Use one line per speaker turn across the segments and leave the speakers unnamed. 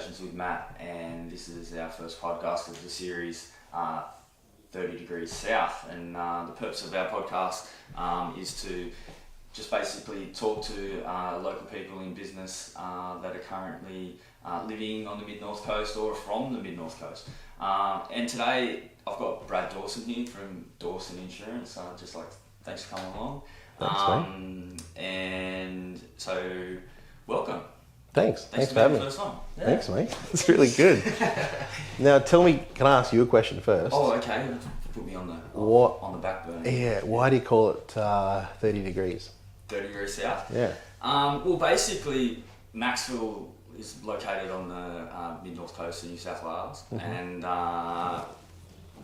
Conversations with Matt, and this is our first podcast of the series, 30 Degrees South. And the purpose of our podcast is to just basically talk to local people in business that are currently living on the Mid-North Coast or from the Mid-North Coast. And today I've got Brad Dawson here from Dawson Insurance. Thanks for coming along.
Thanks, mate.
And so, welcome.
Thanks for having me.
First time. Yeah.
Thanks, mate. It's really good. Now, tell me, can I ask you a question first?
Oh, okay. Put me on the back burner.
Yeah, why do you call it 30 degrees?
30 degrees south?
Yeah.
Well, basically, Macksville is located on the mid-north coast of New South Wales, and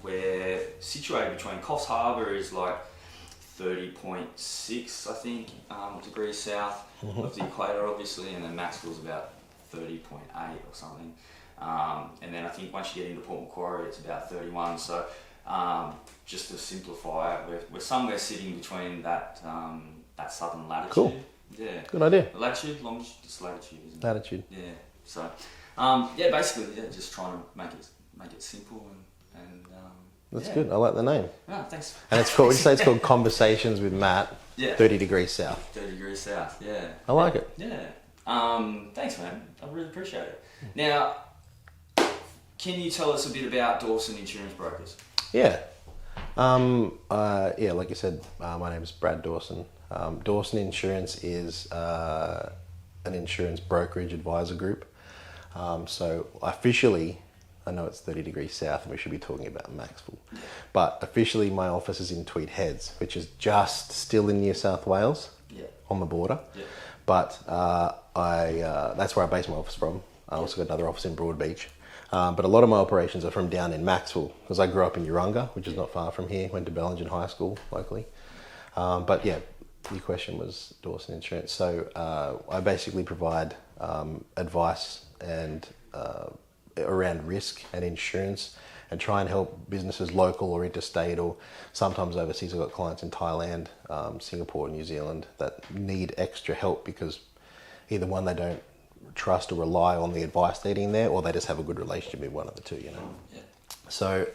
we're situated between Coffs Harbour is like 30.6, I think, degrees south of the equator, obviously, and then Macksville's about 30.8 or something. And then I think once you get into Port Macquarie, it's about 31. So just to simplify it, we're somewhere sitting between that southern latitude.
Cool.
Yeah.
Good idea.
Latitude, longitude, just latitude, isn't it?
Latitude.
Yeah. So, basically, just trying to make it simple and
That's good. I like the name.
Oh, thanks.
And it's called, would you say it's called Conversations with Matt?
Yeah.
30 degrees south.
30 degrees south, yeah.
I like it.
Yeah. Thanks, man. I really appreciate it. Now, can you tell us a bit about Dawson Insurance Brokers?
Yeah. Like you said, my name is Brad Dawson. Dawson Insurance is an insurance brokerage advisor group. So officially, I know it's 30 degrees south and we should be talking about Macksville. But officially my office is in Tweed Heads, which is just still in New South Wales, on the border. Yeah. But that's where I base my office from. I also got another office in Broadbeach. But a lot of my operations are from down in Macksville, because I grew up in Urunga, which is not far from here, went to Bellingen High School locally. But yeah, your question was Dawson Insurance. So I basically provide advice and around risk and insurance, and try and help businesses local or interstate or sometimes overseas. I've got clients in Thailand, Singapore, New Zealand that need extra help because either one, they don't trust or rely on the advice they're getting there, or they just have a good relationship with one of the two, you know. Yeah. So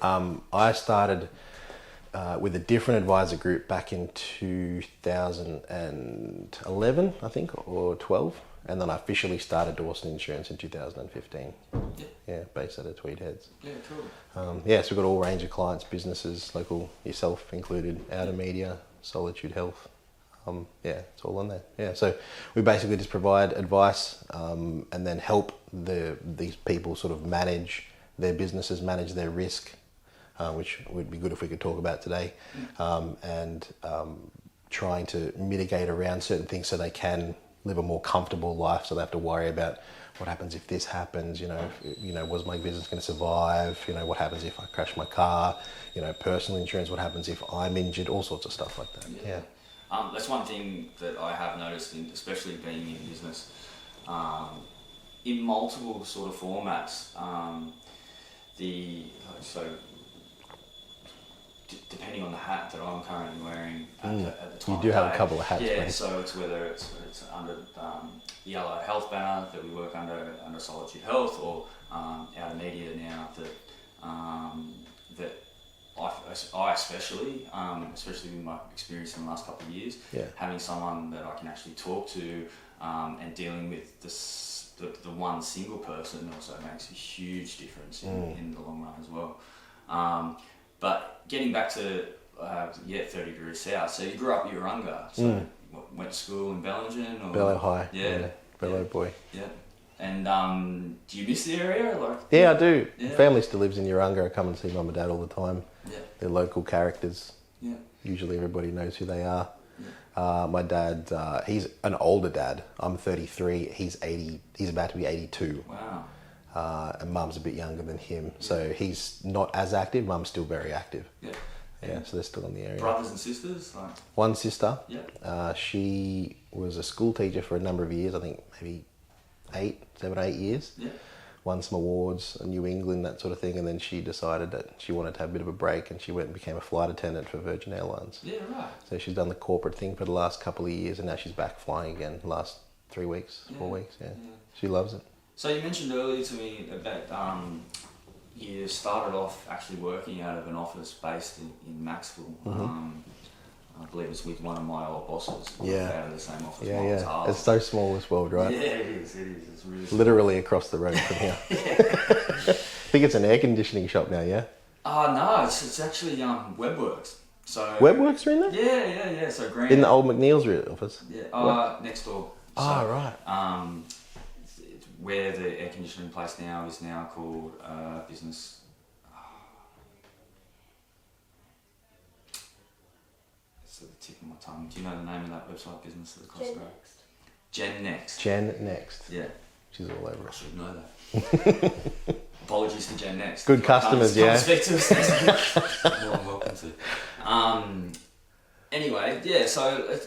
I started with a different advisor group back in 2011, I think, or 12. And then I officially started Dawson Insurance in 2015. Yeah, based out of Tweed Heads. Yeah, cool. So we've got all range of clients, businesses, local, yourself included, Outmedia, Solitude Health. It's all on there. Yeah, so we basically just provide advice and then help these people sort of manage their businesses, manage their risk, which would be good if we could talk about today, and trying to mitigate around certain things so they can live a more comfortable life, so they have to worry about what happens if this happens, was my business going to survive, what happens if I crash my car, personal insurance, what happens if I'm injured, all sorts of stuff like that. Yeah.
That's one thing that I have noticed, especially being in business, in multiple sort of formats, depending on the hat that I'm currently wearing at the time.
You do have a couple of hats,
yeah,
right?
So it's whether it's under the yellow health banner that we work under Solitude Health, or Outmedia now that I especially with my experience in the last couple of years, having someone that I can actually talk to and dealing with the one single person also makes a huge difference in the long run as well. But getting back to 30 degrees south. So you grew up in Urunga. So went to school in Bellingen, or
Bello High.
Yeah.
Bello boy.
Yeah. And do you miss the area?
Yeah, I do. Yeah. Family still lives in Urunga. I come and see mum and dad all the time. Yeah. They're local characters. Yeah. Usually everybody knows who they are. Yeah. My dad, he's an older dad. I'm 33. He's about to be 82.
Wow.
And mum's a bit younger than him, so he's not as active. Mum's still very active. Yeah. Yeah, so they're still in the area.
Brothers and sisters?
One sister.
Yeah.
She was a school teacher for a number of years, I think maybe 7 or 8 years. Yeah. Won some awards in New England, that sort of thing, and then she decided that she wanted to have a bit of a break, and she went and became a flight attendant for Virgin Airlines.
Yeah, right.
So she's done the corporate thing for the last couple of years, and now she's back flying again the last 3 weeks, 4 weeks, yeah. She loves it.
So you mentioned earlier to me about you started off actually working out of an office based in Macksville. I believe it's with one of my old bosses.
Yeah.
Out of the same office.
Yeah. It's so small, this world, right?
Yeah, it is. It's really small.
Literally across the road from here. I think it's an air conditioning shop now, yeah?
No, it's actually Webworks. So
Webworks are in there?
Yeah. So Grant.
In the old McNeil's office?
Yeah, next door. So,
right.
It's where the air conditioning place now is now called Business. It's at the tip of my tongue. Do you know the name of that website business that across the road? Gen Next.
Gen Next.
Yeah.
She's all over
I
it.
should know that. Apologies to Gen Next.
Good customers,
come
yeah.
Speak to us. More than welcome to. Anyway, yeah. So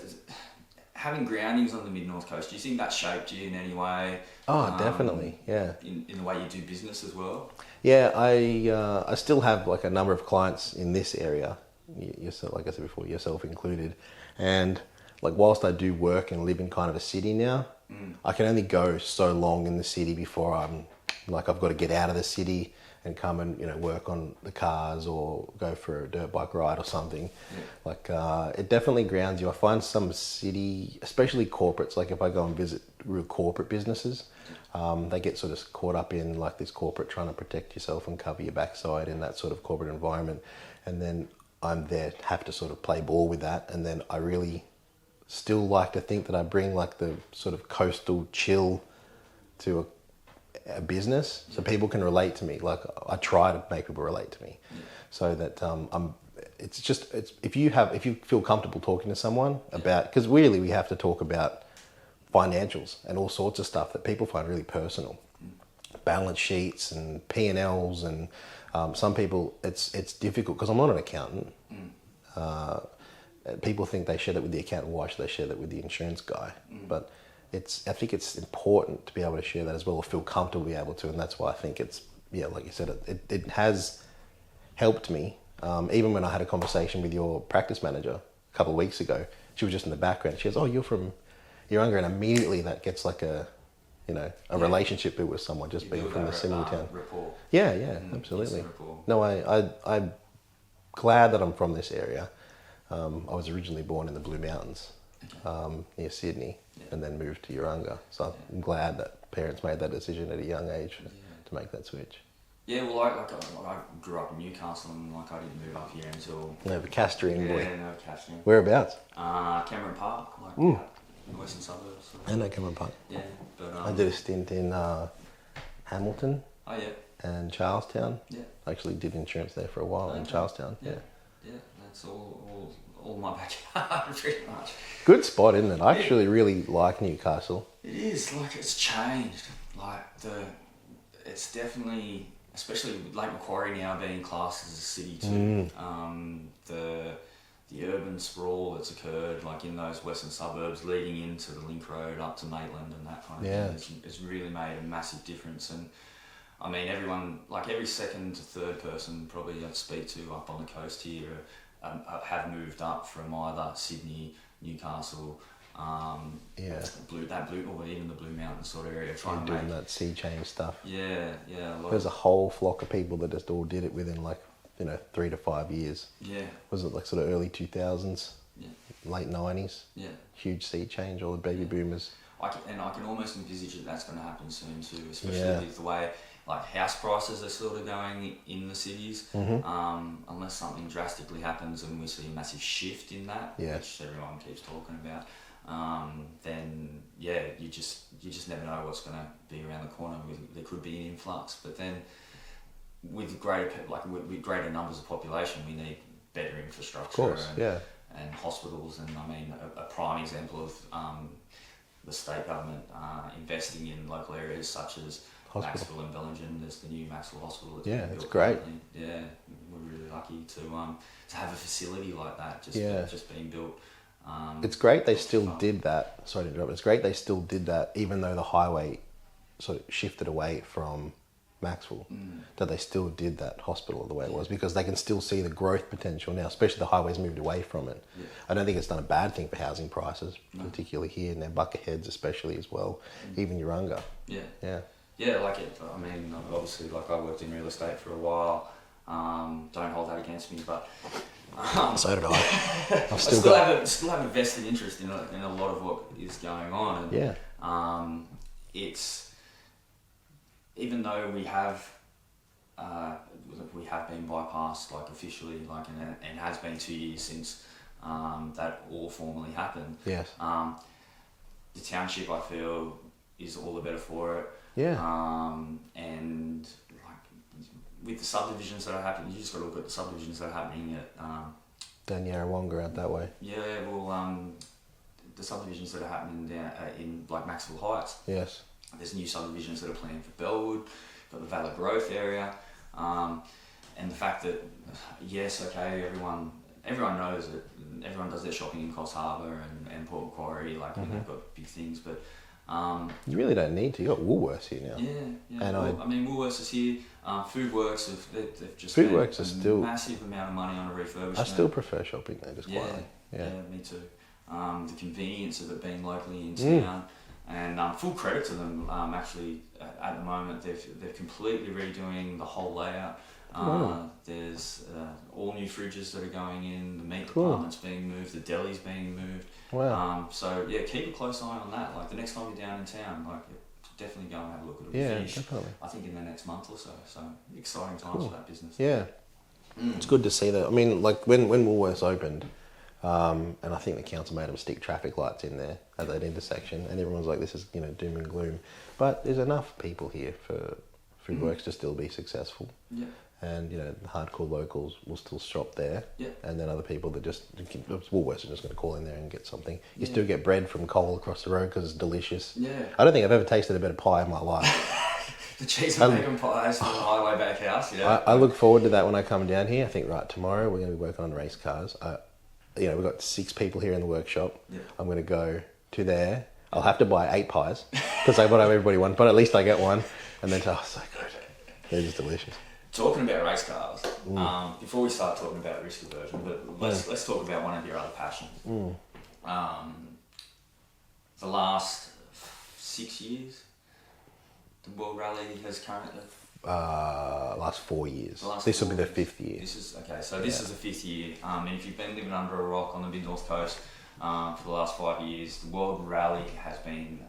having groundings on the mid-north coast, do you think that shaped you in any way?
Oh, definitely, yeah.
In the way you do business as well.
Yeah, I still have like a number of clients in this area. Yourself, like I said before, yourself included, and like whilst I do work and live in kind of a city now, I can only go so long in the city before I've got to get out of the city and come and work on the cars or go for a dirt bike ride or something. Like it definitely grounds you. I find some city, especially corporates, like if I go and visit real corporate businesses, they get sort of caught up in like this corporate trying to protect yourself and cover your backside in that sort of corporate environment, and then I'm there, have to sort of play ball with that, and then I really still like to think that I bring like the sort of coastal chill to a business, so people can relate to me. Like I try to make people relate to me, so that if you feel comfortable talking to someone about, because really we have to talk about financials and all sorts of stuff that people find really personal, balance sheets and P&Ls, and some people it's difficult because I'm not an accountant. People think they share that with the accountant. Why should they share that with the insurance guy? But I think it's important to be able to share that as well, or feel comfortable to be able to, and that's why I think it's, like you said, it has helped me. Even when I had a conversation with your practice manager a couple of weeks ago, she was just in the background. She goes, "Oh, you're from Urunga," and immediately that gets like a relationship built with someone just being from the similar town.
Rapport.
Yeah, absolutely. No, I'm glad that I'm from this area. I was originally born in the Blue Mountains, near Sydney, and then moved to Urunga. So I'm glad that parents made that decision at a young age to make that switch.
Yeah, well, I grew up in Newcastle, and I didn't move up here until...
No, the Castrian boy.
Yeah, no, Castrian.
Whereabouts?
Cameron Park, in the western suburbs.
I know Cameron Park.
Yeah, but...
I did a stint in Hamilton.
Oh, yeah.
And Charlestown.
Yeah.
I actually did insurance there for a while in Charlestown. Yeah,
that's all my backyard, pretty much.
Good spot, isn't it? I actually really like Newcastle.
It is, it's changed. It's definitely, especially with Lake Macquarie now being classed as a city too. The urban sprawl that's occurred, in those western suburbs leading into the link road up to Maitland and that kind of thing, has really made a massive difference. And I mean, everyone, every second to third person probably I speak to up on the coast here have moved up from either Sydney, Newcastle, Blue, or even the Blue Mountains sort of area, trying to
doing that sea change stuff.
There's
a whole flock of people that just all did it within 3 to 5 years. Was it sort of early 2000s, late 90s? Huge sea change, all the baby boomers.
I can almost envisage that that's going to happen soon too, especially with the way house prices are sort of going in the cities. Unless something drastically happens and we see a massive shift in that, which everyone keeps talking about, then you just never know what's going to be around the corner. There could be an influx, but then with greater numbers of population, we need better infrastructure and hospitals. And I mean, a prime example of the state government investing in local areas such as Macksville and Bellingen. There's the new Macksville Hospital that's been built.
It's great.
Currently. Yeah, we're really lucky to have a facility like that just being built.
It's great they still did that. Sorry to interrupt. It's great they still did that, even though the highway sort of shifted away from Macksville. That they still did that hospital the way it was, because they can still see the growth potential now, especially the highway's moved away from it. I don't think it's done a bad thing for housing prices, particularly here in their Bucketheads especially as well, even Urunga.
Yeah, like it. I mean, obviously, like I worked in real estate for a while. Don't hold that against me, but
So did I.
I still have a vested interest in a lot of what is going on. And,
Yeah.
It's even though we have been bypassed, like officially, like and it has been 2 years since that all formally happened.
Yes.
The township, I feel, is all the better for it.
Yeah.
And like with the subdivisions that are happening, you just got to look at the subdivisions that are happening at
Down Yarrawonga out that way.
yeah, well, the subdivisions that are happening down in like Macksville Heights.
Yes.
There's new subdivisions that are planned for Bellwood, got the Valley Growth area, and the fact that yes, okay, everyone knows it. Everyone does their shopping in Coffs Harbour and Port Macquarie, like and they've got big things, but
You really don't need to. You got Woolworths here now.
yeah.
And
I mean, Woolworths is here. Foodworks they've just
Foodworks
spent
are still
massive amount of money on a refurbishment.
I still prefer shopping there, just
Yeah,
quietly.
yeah,
Yeah.
me too. The convenience of it being locally in town, and full credit to them. Actually, at the moment, they're completely redoing the whole layout. There's all new fridges that are going in. The meat department's being moved. The deli's being moved.
Wow.
So yeah, keep a close eye on that. Like the next time you're down in town, like definitely go and have a look at it.
Yeah,
Finish,
definitely.
I think in the next month or so. So exciting times for that business.
Yeah. It's good to see that. I mean, like when Woolworths opened, and I think the council made them stick traffic lights in there at that intersection, and everyone's like, "This is doom and gloom," but there's enough people here for Foodworks to still be successful.
Yeah.
And the hardcore locals will still shop there.
Yeah.
And then other people that Woolworths are just going to call in there and get something. You still get bread from Cole across the road because it's delicious.
Yeah.
I don't think I've ever tasted a better pie in my life.
The cheese and bacon pies from the highway back house. Yeah.
I look forward to that when I come down here. I think tomorrow we're going to be working on race cars. We've got 6 people here in the workshop.
Yeah.
I'm going to go to there. I'll have to buy 8 pies because I want everybody one, but at least I get one. And then so good. They're just delicious.
Talking about race cars, before we start talking about risk aversion, but let's talk about one of your other passions. The last 6 years, the World Rally has currently...
last 4 years. This will be the 5th year.
This is the 5th year. And if you've been living under a rock on the mid north coast for the last 5 years, the World Rally has been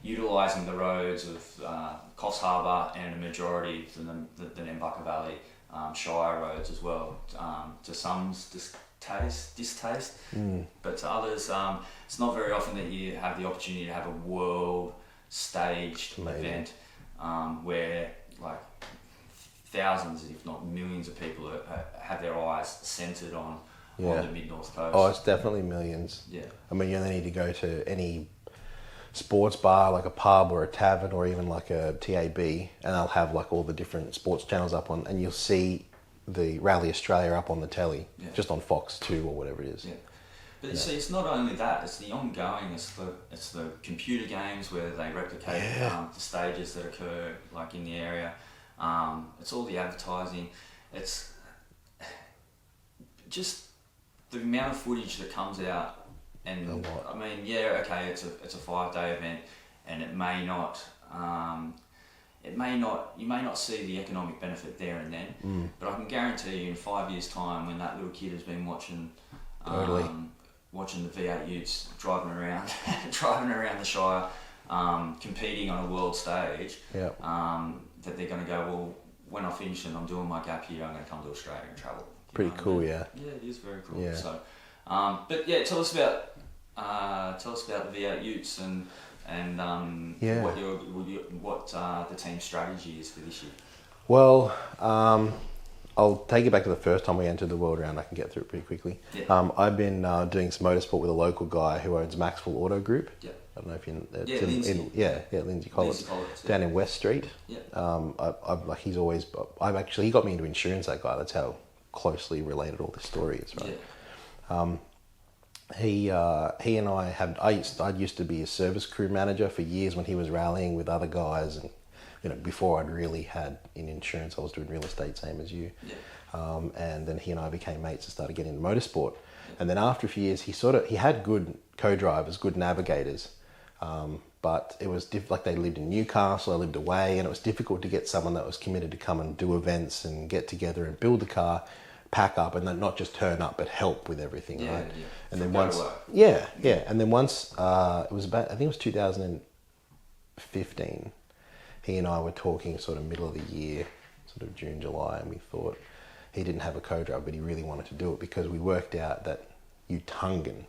utilising the roads of Coffs Harbour and a majority of the Nambucca Valley Shire roads as well. To some's distaste, but to others, it's not very often that you have the opportunity to have a world staged event where like thousands, if not millions, of people have their eyes centred on the mid north coast.
Oh, it's definitely millions.
Yeah.
I mean, you only need to go to any sports bar, like a pub or a tavern or even like a TAB, and they'll have like all the different sports channels up on, and you'll see the Rally Australia up on the telly, just on Fox 2 or whatever it is. Yeah.
But see, it's not only that; it's the ongoing. It's the computer games where they replicate the stages that occur, like in the area. It's all the advertising. It's just the amount of footage that comes out. And I mean, it's a 5-day event, and it may not. You may not see the economic benefit there and then, but I can guarantee you, in 5 years' time, when that little kid has been watching the V8 Utes driving around the Shire, competing on a world stage, that they're going to go, well, when I finish and I'm doing my gap here, I'm going to come to Australia and travel.
Pretty cool,
Yeah, it is very cool.
Yeah.
So, but yeah, tell us about the V8 Utes and what the team's strategy is for this year.
Well, I'll take you back to the first time we entered the world round. I can get through it pretty quickly.
Yeah.
I've been doing some motorsport with a local guy who owns Macksville Auto Group.
Yeah.
I don't know if you know.
Lindsay
Collins. Down in West Street.
Yeah.
He got me into insurance, that guy. That's how closely related all this story is, right?
Yeah.
He and I used to be a service crew manager for years when he was rallying with other guys, and before I'd really had in insurance, I was doing real estate, same as you.
Yeah.
And then he and I became mates and started getting into motorsport. Yeah. And then after a few years, he had good co-drivers, good navigators, but it was like they lived in Newcastle, I lived away, and it was difficult to get someone that was committed to come and do events and get together and build the car, pack up, and then not just turn up but help with everything, right?
Yeah.
And then
Go to
once,
work.
and then once it was about, I think it was 2015. He and I were talking sort of middle of the year, sort of June, July, and we thought he didn't have a co-driver, but he really wanted to do it because we worked out that Utungan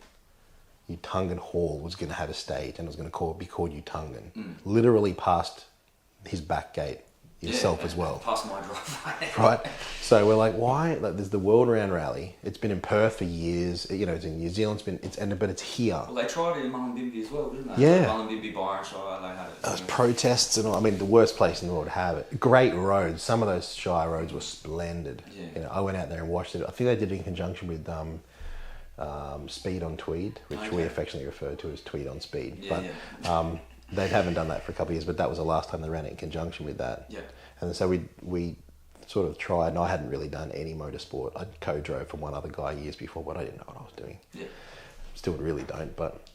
Hall was going to have a stage and it was going to be called Utungan. Literally past his back gate yourself as well.
Past my driveway.
Right? So we're like, why? Like, there's the World Round Rally. It's been in Perth for years. You know, it's in New Zealand. But it's here.
Well, they tried it in Mullumbimby as well, didn't they?
Yeah.
Mullumbimby, Byron Shire, they had it.
Those protests and all. I mean, the worst place in the world to have it. Great roads. Some of those Shire roads were splendid.
Yeah.
You know, I went out there and watched it. I think they did it in conjunction with Speed on Tweed, which we affectionately refer to as Tweed on Speed.
Yeah,
but they haven't done that for a couple of years, but that was the last time they ran it in conjunction with that.
Yeah.
And so we sort of tried, and I hadn't really done any motorsport. I co-drove for one other guy years before, but I didn't know what I was doing.
Yeah.
Still really don't, but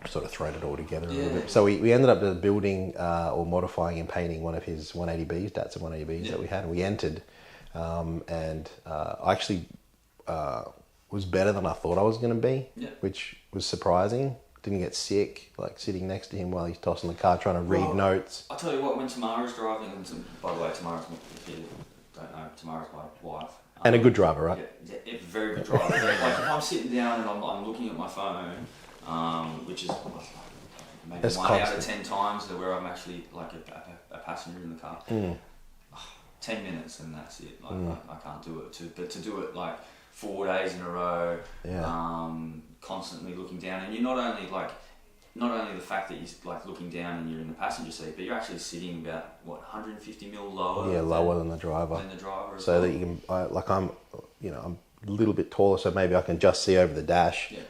sort of thrown it all together a little bit. So we ended up building or modifying and painting one of his 180Bs, Datsun 180Bs that we had, and we entered. I actually was better than I thought I was going to be, which was surprising. Didn't get sick, like sitting next to him while he's tossing the car, trying to read notes.
I'll tell you what, when Tamara's driving, and by the way, Tamara's, if you don't know, Tamara's my wife.
And a good driver, right?
Yeah, very good driver. Like if I'm sitting down and I'm looking at my phone, which is maybe
That's
1
constant.
out of 10 times where I'm actually like a passenger in the car. 10 minutes and that's it. Like I can't do it. But to do it like 4 days in a row, constantly looking down, and you're not only the fact that you're like looking down and you're in the passenger seat, but you're actually sitting about 150 mil lower.
Yeah, lower than the driver.
So
that you can, I'm a little bit taller, so maybe I can just see over the dash.
Yeah.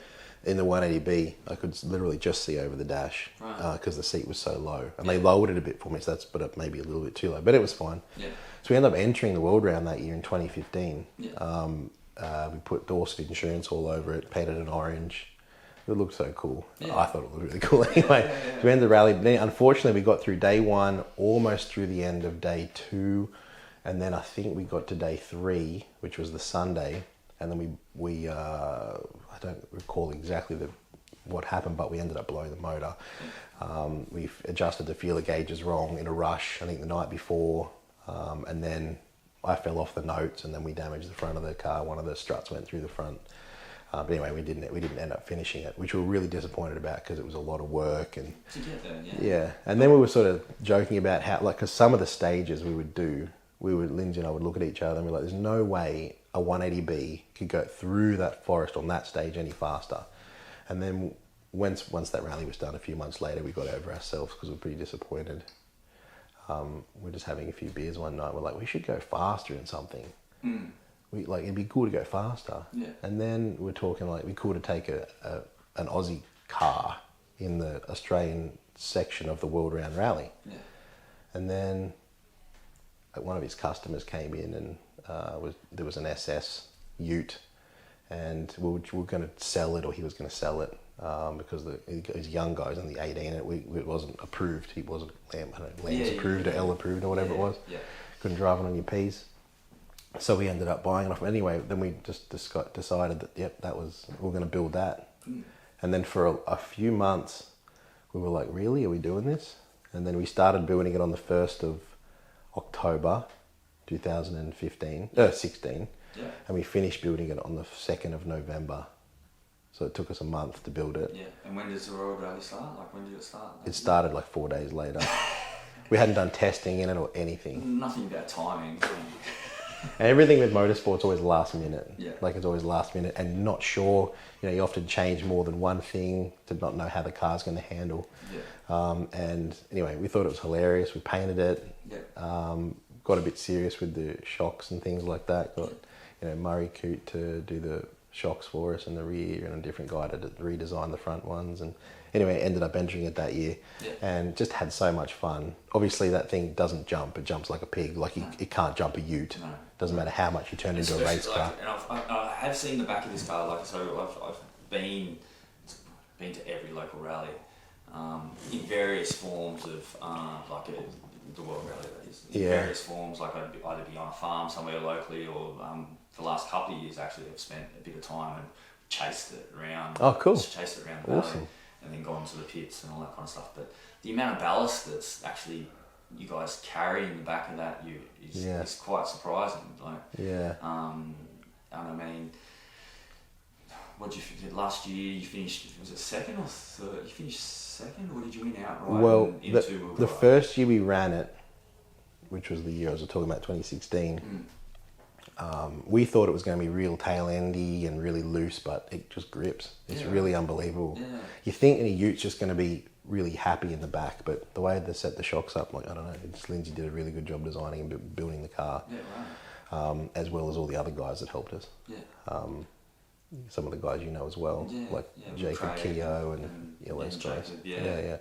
In the 180B, I could literally just see over the dash because the seat was so low, and they lowered it a bit for me, so that's maybe a little bit too low, but it was fine.
Yeah.
So we ended up entering the World Round that year in 2015.
Yeah.
We put Dawson insurance all over it, painted it orange. It looked so cool.
Yeah.
I thought it looked really cool anyway. So we ended the rally. But unfortunately, we got through day one, almost through the end of day two. And then I think we got to day three, which was the Sunday. And then we I don't recall exactly what happened, but we ended up blowing the motor. We adjusted the feeler gauges wrong in a rush, I think the night before. And then I fell off the notes, and then we damaged the front of the car. One of the struts went through the front. But anyway, we didn't end up finishing it, which we were really disappointed about because it was a lot of work. And
to get there,
yeah. And then we were sort of joking about how, like, because some of the stages Lindsay and I would look at each other and we're like, there's no way a 180B could go through that forest on that stage any faster. And then once that rally was done, a few months later, we got over ourselves because we were pretty disappointed. We're just having a few beers one night. We're like, we should go faster in something. It'd be cool to go faster.
Yeah.
And then we're talking like, it'd be cool to take an Aussie car in the Australian section of the World Round Rally.
Yeah.
And then one of his customers came in and there was an SS Ute, and we were going to sell it, or he was going to sell it. Because these young guys in the 18, it wasn't approved. He wasn't Lambs approved or L approved or whatever it was.
Yeah.
Couldn't drive it on your P's. So we ended up buying it off. Anyway, then we just decided that we're going to build that. And then for a few months, we were like, really, are we doing this? And then we started building it on the 1st of October, 2016.
Yeah.
And we finished building it on the 2nd of November. So it took us a month to build it.
Yeah. And when does the Royal Rally start? Like, when did it start?
It started like 4 days later. We hadn't done testing in it or anything.
Nothing about timing.
And everything with motorsport's always last minute.
Yeah.
Like, it's always last minute and not sure. You often change more than one thing to not know how the car's going to handle.
Yeah.
And anyway, we thought it was hilarious. We painted it.
Yeah.
Got a bit serious with the shocks and things like that. Got Murray Coote to do the shocks for us in the rear, and a different guy to redesign the front ones. And anyway, ended up entering it that year, and just had so much fun. Obviously, that thing doesn't jump; it jumps like a pig. Like it can't jump a Ute. No. Doesn't matter how much you turn into a race car.
And I have seen the back of this car. Like, so I've been to every local rally. in various forms of the World Rally, that is. In
Yeah.
various forms, like I'd either be on a farm somewhere locally, or the last couple of years actually I've spent a bit of time and chased it around.
Oh, cool.
Just chased it around the valley,
Awesome.
and then gone to the pits and all that kind of stuff. But the amount of ballast that's actually you guys carry in the back of that is quite surprising. Like,
Yeah.
and I mean, what did you think last year? You finished, was it second or third? You finished second, or did you win outright?
Well,
in
the
two-wheel drive?
first year we ran it, which was the year I was talking about, 2016, we thought it was going to be real tail endy and really loose, but it just grips. It's really unbelievable.
Yeah.
You think in a Ute's just going to be really happy in the back, but the way they set the shocks up, like, I don't know, Lindsay did a really good job designing and building the car, as well as all the other guys that helped us.
Yeah.
Some of the guys you know as well, like Jacob Keogh and those guys. Yeah.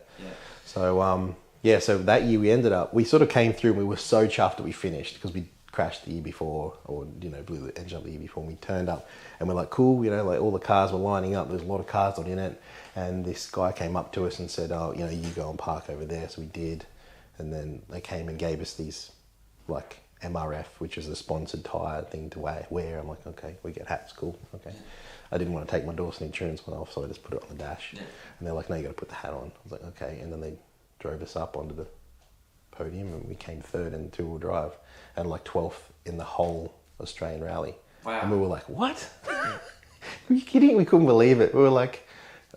So so that year we ended up, we sort of came through and we were so chuffed that we finished, because we crashed the year before, or blew the engine up the year before, and we turned up and we're like, cool, like all the cars were lining up, there's a lot of cars not in it, and this guy came up to us and said, oh, you go and park over there. So we did, and then they came and gave us these like MRF, which is the sponsored tyre thing to wear. I'm like, okay, we get hats, cool, okay. I didn't want to take my Dawson insurance one off, so I just put it on the dash. And they're like, no, you got to put the hat on. I was like, okay. And then they drove us up onto the podium, and we came third in two-wheel drive and like 12th in the whole Australian rally.
Wow.
And we were like, what? Are you kidding? We couldn't believe it. We were like,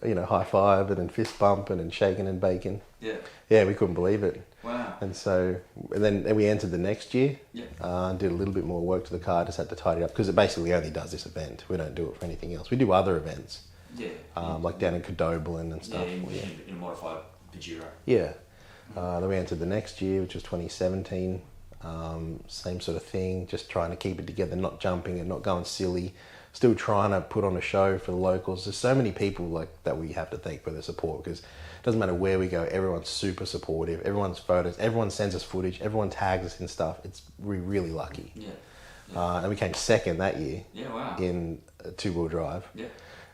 high-fiving and fist bumping and shaking and baking. Yeah, we couldn't believe it.
Wow.
And so, and then we entered the next year.
Yeah.
Did a little bit more work to the car, just had to tidy it up, because it basically only does this event. We don't do it for anything else. We do other events.
Yeah.
Like down in Cadoblin and stuff.
In a modified Pajero.
Yeah. Then we entered the next year, which was 2017. Same sort of thing, just trying to keep it together, not jumping and not going silly, still trying to put on a show for the locals. There's so many people like that we have to thank for their support, because it doesn't matter where we go, everyone's super supportive, everyone's photos, everyone sends us footage, everyone tags us in stuff. We're really lucky. And we came second that year in a two-wheel drive.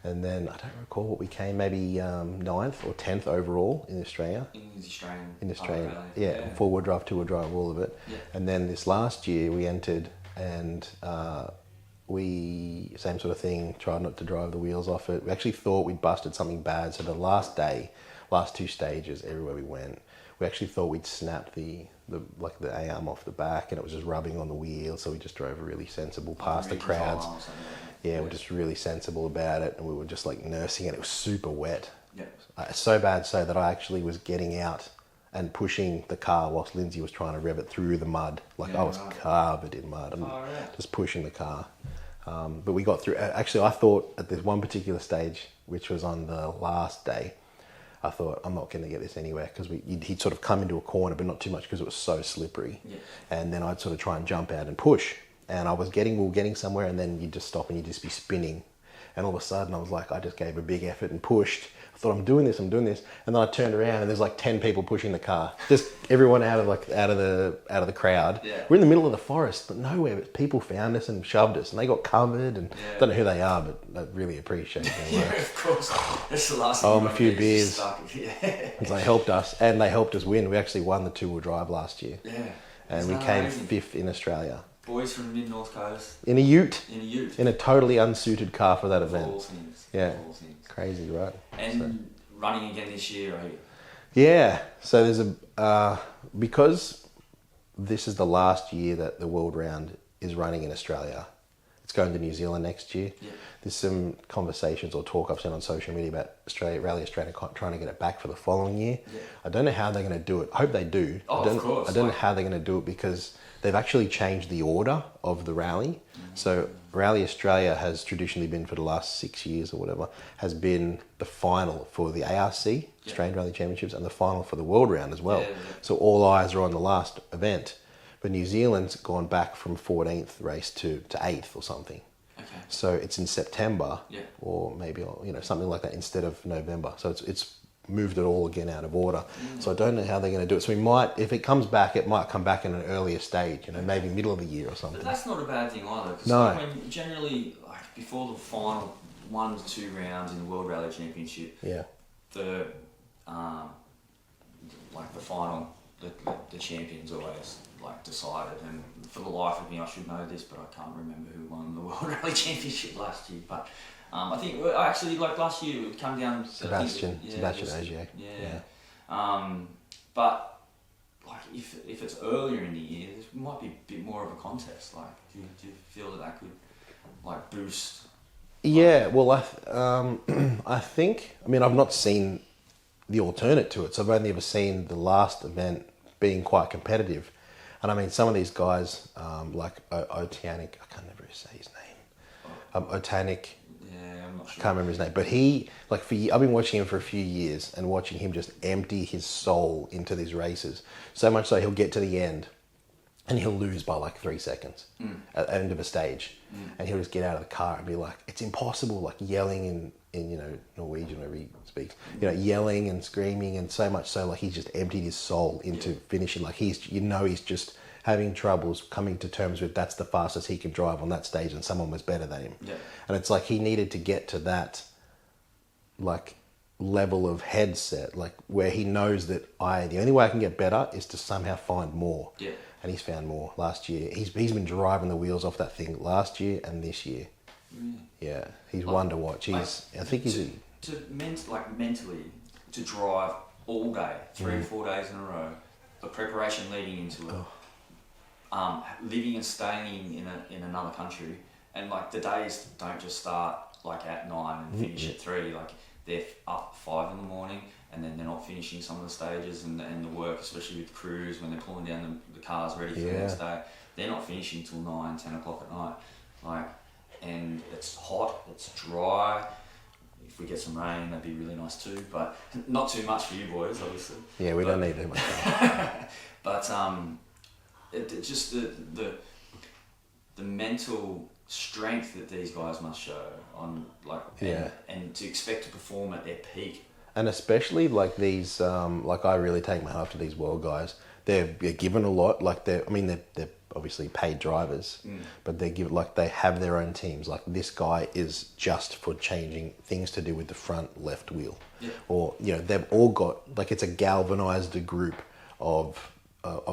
And then I don't recall what we came, maybe 9th or 10th overall in Australia. In Australia, four-wheel drive, two-wheel drive, all of it. And then this last year we entered, and we, same sort of thing, tried not to drive the wheels off it. We actually thought we'd busted something bad. So the last day, last two stages, everywhere we went, we actually thought we'd snapped the A-arm off the back, and it was just rubbing on the wheel. So we just drove a really sensible past the crowds. We're just really sensible about it, and we were just like nursing it. It was super wet. So bad so that I actually was getting out and pushing the car whilst Lindsay was trying to rev it through the mud. I was covered in mud. I'm just pushing the car. But we got through. Actually, I thought at this one particular stage, which was on the last day, I thought, I'm not going to get this anywhere, because he'd sort of come into a corner, but not too much, because it was so slippery. And then I'd sort of try and jump out and push. And we were getting somewhere, and then you'd just stop and you'd just be spinning. And all of a sudden I was like, I just gave a big effort and pushed. I thought, I'm doing this. And then I turned around, and there's like 10 people pushing the car. Just everyone out of the crowd. We're in the middle of the forest, but nowhere. But people found us and shoved us, and they got covered. And I don't know who they are, but I really appreciate their work.
Of course. That's the last thing.
A few beers.
And
they helped us, and they helped us win. We actually won the two-wheel drive last year. And we came 5th in Australia.
Boys from the mid-north coast.
In a ute.
In
a totally unsuited car for that event.
All things.
Crazy, right?
And running again this year, are you?
Yeah. So there's because this is the last year that the World Round is running in Australia. It's going to New Zealand next year. There's some conversations or talk I've seen on social media about Rally Australia trying to get it back for the following year. I don't know how they're going to do it. I hope they do.
Of course.
I don't know how they're going to do it, because they've actually changed the order of the rally. So Rally Australia has traditionally been, for the last 6 years or whatever, has been the final for the ARC, Australian Rally Championships, and the final for the World Round as well. So all eyes are on the last event. But New Zealand's gone back from 14th race to 8th or something. So it's in September, or maybe something like that, instead of November. So it's moved it all again out of order. So I don't know how they're going to do it. So we might, if it comes back, it might come back in an earlier stage, maybe middle of the year or something.
But that's not a bad thing either.
No.
Generally, before the final 1 to 2 rounds in the World Rally Championship, the like the final, the champions always like decided. And for the life of me, I should know this, but I can't remember who won the World Rally Championship last year. But I think actually like last year it would come down.
Sebastian Ogier.
But like if it's earlier in the year, there might be a bit more of a contest. Like, do you feel that could like boost?
Yeah, well, I think. I mean, I've not seen the alternate to it, so I've only ever seen the last event being quite competitive. And I mean, some of these guys, like Oceanic, I can't never say his name. Otanic.
Yeah, I'm not sure.
I can't remember his name, but he, like, I've been watching him for a few years and watching him just empty his soul into these races. So much so he'll get to the end and he'll lose by like 3 seconds at the end of a stage. And he'll just get out of the car and be like, it's impossible, like yelling in you know, Norwegian, wherever he speaks, you know, yelling and screaming, and so much so like he's just emptied his soul into finishing. Like he's just having troubles coming to terms with that's the fastest he can drive on that stage and someone was better than him. Yeah. And it's like he needed to get to that like level of headset, like where he knows that the only way I can get better is to somehow find more. Yeah. And he's found more last year. He's been driving the wheels off that thing last year and this year. Yeah, he's one to watch. I think he's
mentally to drive all day, 3 or 4 days in a row, the preparation leading into it, living and staying in another country, and like the days don't just start like at 9 and finish at 3. Like they're up 5 in the morning, and then they're not finishing some of the stages and the work, especially with crews when they're pulling down the cars ready for the next day. They're not finishing till 9, 10 o'clock at night. Like, and it's hot, it's dry. If we get some rain, that'd be really nice too, but not too much for you boys, obviously.
Yeah, we don't need too much.
But it just the mental strength that these guys must show on and to expect to perform at their peak.
And especially like these, like I really take my hat off to these world guys. They're given a lot. Like they're obviously paid drivers, but they have their own teams. Like this guy is just for changing things to do with the front left wheel, or you know they've all got like it's a galvanized group of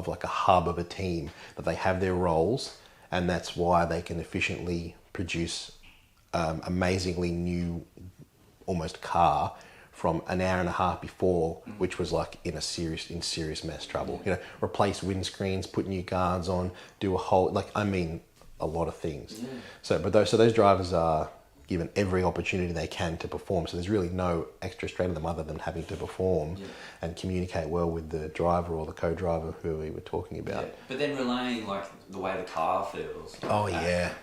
like a hub of a team that they have their roles, and that's why they can efficiently produce amazingly new, almost car from an hour and a half before, which was like in serious mess trouble. You know, replace windscreens, put new guards on, do a whole a lot of things. So those drivers are given every opportunity they can to perform. So there's really no extra strain on them other than having to perform and communicate well with the driver or the co-driver who we were talking about. Yeah.
But then relaying like the way the car feels.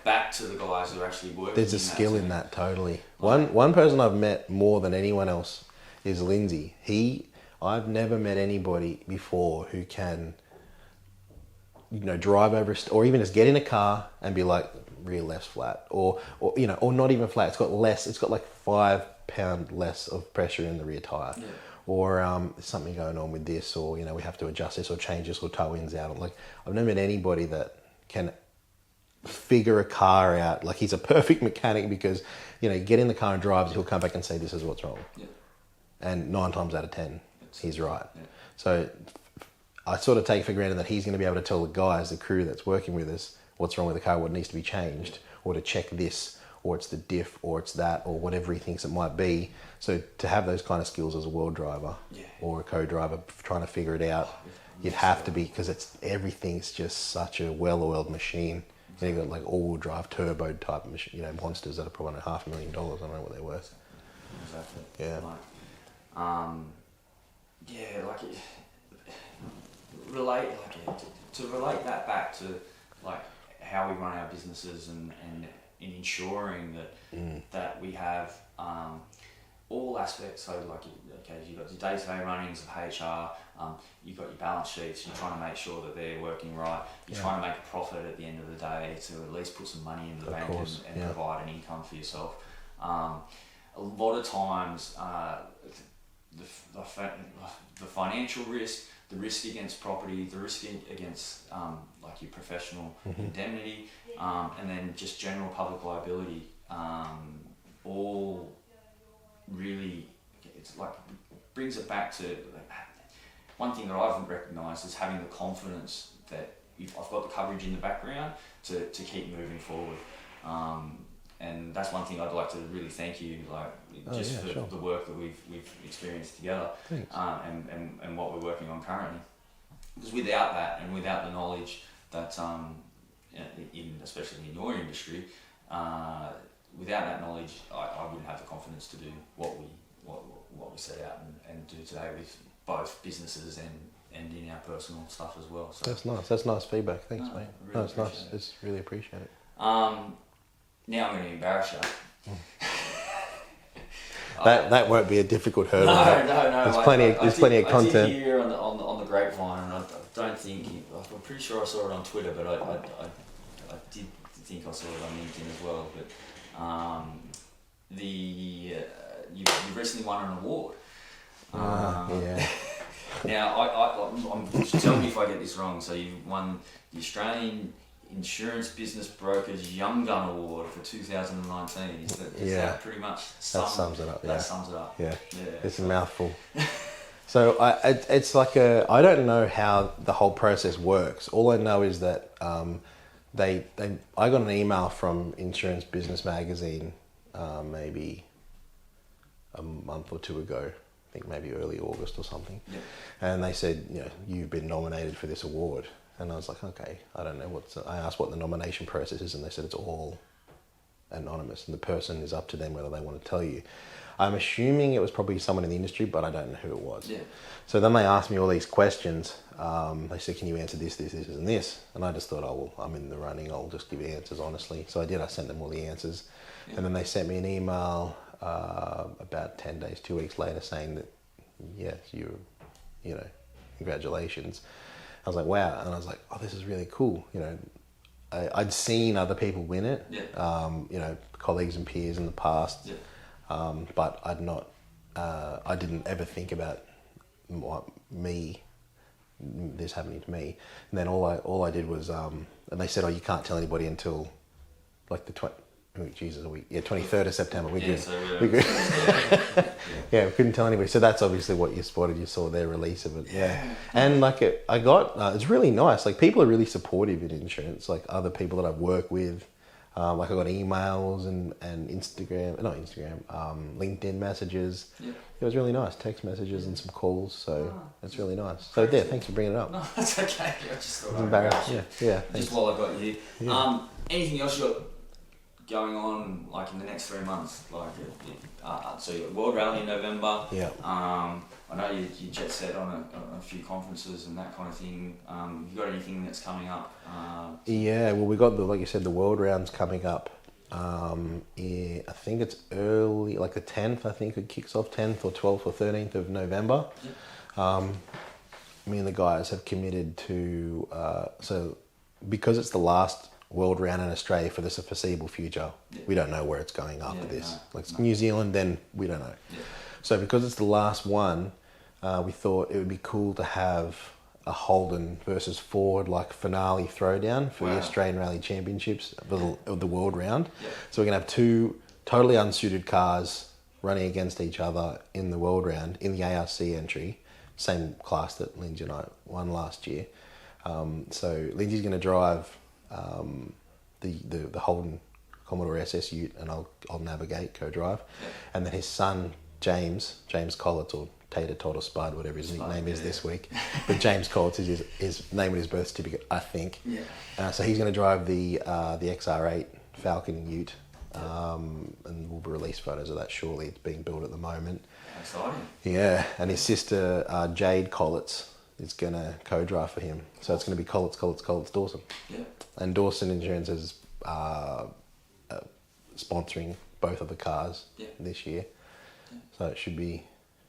Back to the guys who are actually working.
There's a skill in that totally. One person I've met more than anyone else is Lindsay. I've never met anybody before who can, you know, drive over or even just get in a car and be like rear left's flat or not even flat. It's got like 5 pound less of pressure in the rear tire, or there's something going on with this, or you know we have to adjust this or change this or toe ends out. Like I've never met anybody that can figure a car out. Like he's a perfect mechanic because you know you get in the car and drives, he'll come back and say this is what's wrong. And 9 times out of 10, he's right. So I sort of take for granted that he's going to be able to tell the guys, the crew that's working with us, what's wrong with the car, what needs to be changed, or to check this, or it's the diff, or it's that, or whatever he thinks it might be. So to have those kind of skills as a world driver or a co-driver trying to figure it out, you'd have to be, because everything's just such a well-oiled machine. You've got like all-wheel drive turbo type machine, you know, monsters that are probably $500,000. I don't know what they're worth.
Exactly.
Yeah.
To relate that back to like how we run our businesses and in ensuring that we have all aspects. So like you've got your day-to-day runnings of HR, you've got your balance sheets, you're trying to make sure that they're working right, you're trying to make a profit at the end of the day to at least put some money in the bank and provide an income for yourself. A lot of times the financial risk, the risk against property, the risk against like your professional indemnity, and then just general public liability, all really, it's like brings it back to one thing that I've recognised is having the confidence that I've got the coverage in the background to keep moving forward. And that's one thing I'd like to really thank you, for the work that we've experienced together, and what we're working on currently. Because without that, and without the knowledge that, especially in your industry, without that knowledge, I wouldn't have the confidence to do what we set out and do today with both businesses and in our personal stuff as well. So
that's nice. That's nice feedback. Thanks, mate.
Really
it's nice. It's really appreciate it.
Now I'm going to embarrass you.
That won't be a difficult hurdle.
No.
There's plenty of content.
I did hear on the grapevine, and I don't think I'm pretty sure I saw it on Twitter, but I did think I saw it on LinkedIn as well. But you recently won an award.
Yeah.
Now I'm tell me if I get this wrong. So you won the Australian Insurance Business Brokers Young Gun Award for 2019. Is that pretty much
sums it up?
That sums it up.
Yeah. It's a mouthful. So it's like I don't know how the whole process works. All I know is that I got an email from Insurance Business Magazine maybe a month or two ago. I think maybe early August or something. Yeah. And they said, you've been nominated for this award. And I was like, okay, I don't know I asked what the nomination process is, and they said it's all anonymous, and the person is up to them whether they want to tell you. I'm assuming it was probably someone in the industry, but I don't know who it was. Yeah. So then they asked me all these questions. They said, can you answer this, and this? And I just thought, I'm in the running, I'll just give you answers honestly. So I did, I sent them all the answers. Yeah. And then they sent me an email about 10 days, 2 weeks later saying that, yes, congratulations. I was like, wow. And I was like, oh, this is really cool. I'd seen other people win it, colleagues and peers in the past, but I'd not, I didn't ever think about this happening to me. And then all I did was, and they said, oh, you can't tell anybody until like the 23rd of September. We couldn't tell anybody. So that's obviously what you spotted. You saw their release of it. Yeah. And it's really nice. Like, people are really supportive in insurance. Like, other people that I've worked with, I got emails and LinkedIn messages. Yeah. It was really nice. Text messages and some calls. So it's really nice. So thanks for bringing it up.
No, that's okay. I just thought
embarrassed. Yeah.
Just while I got you here. Yeah. Anything else you got going on, like, in the next 3 months? So you got World Rally in November.
Yeah.
I know you jet set on a few conferences and that kind of thing. You got anything that's coming up?
Yeah. Well, we got like you said, the World Round's coming up. I think it's early, like the 10th. I think it kicks off 10th or 12th or 13th of November. Yeah. Me and the guys have committed to so because it's the last World Round in Australia for the foreseeable future. Yeah. We don't know where it's going after this. New Zealand, then we don't know. Yeah. So because it's the last one, we thought it would be cool to have a Holden versus Ford finale throwdown for the Australian Rally Championships of the World Round. Yeah. So we're going to have two totally unsuited cars running against each other in the World Round in the ARC entry, same class that Lindsay and I won last year. So Lindsay's going to drive the Holden Commodore SS Ute, and I'll navigate, co-drive. Yeah. And then his son James Collitz, or Tater Tot Spud, whatever his nickname is this week, but James Collitz is his name on his birth certificate, I think. Yeah. So he's going to drive the XR8 Falcon Ute, and we'll release photos of that shortly. It's being built at the moment. Exciting. Yeah, and his sister Jade Collitz is going to co-drive for him. So it's going to be Collitz, Dawson. Yeah. And Dawson Insurance is sponsoring both of the cars this year. Yeah. So it should be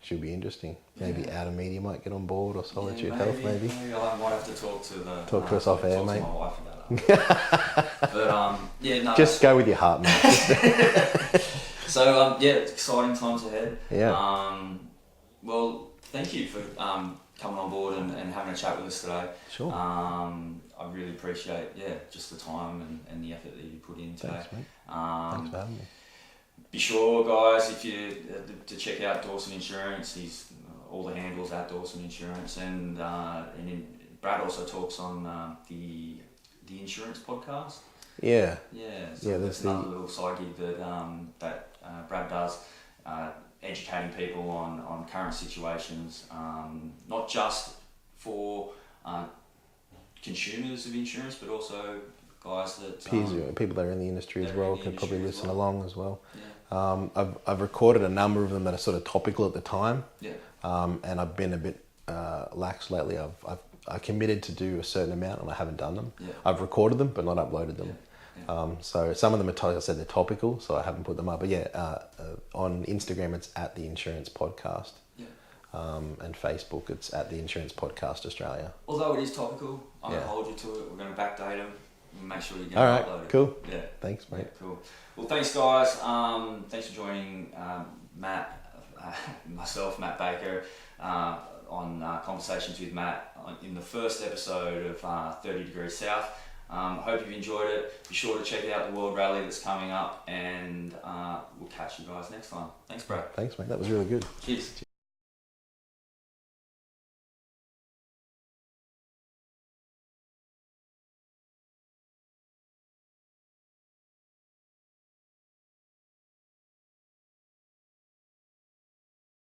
interesting. Maybe Outmedia might get on board, or Solitude Health maybe.
Maybe I might have to talk
to us off air, mate.
To my wife about that. But
just go with your heart, mate.
So exciting times ahead.
Yeah.
Well, thank you for coming on board and having a chat with us today.
Sure.
I really appreciate just the time and the effort that you put in today.
Thanks, mate. Thanks for having me.
Be sure, guys, if you to check out Dawson Insurance. He's all the handles at Dawson Insurance, and Brad also talks on the insurance podcast.
Yeah.
Yeah. So that's another little side gig that Brad does, educating people on current situations, not just for consumers of insurance, but also guys that
people that are in the industry as well could probably listen along as well.
Yeah.
I've recorded a number of them that are sort of topical at the time.
Yeah.
And I've been a bit lax lately. I committed to do a certain amount and I haven't done them.
Yeah.
I've recorded them but not uploaded them.
Yeah.
So some of them are, I said, they're topical, so I haven't put them up. But on Instagram it's at the Insurance Podcast.
Yeah.
And Facebook it's at the Insurance Podcast Australia.
Although it is topical, I'm going to hold you to it. We're going to backdate them and make sure you get uploaded.
All right, cool.
Yeah.
Thanks, mate.
Yeah, cool. Well, thanks, guys. Thanks for joining myself, Matt Baker, on Conversations with Matt in the first episode of 30 Degrees South. Hope you've enjoyed it. Be sure to check out the World Rally that's coming up, and we'll catch you guys next time. Thanks, Brad.
Thanks, mate. That was really good.
Cheers.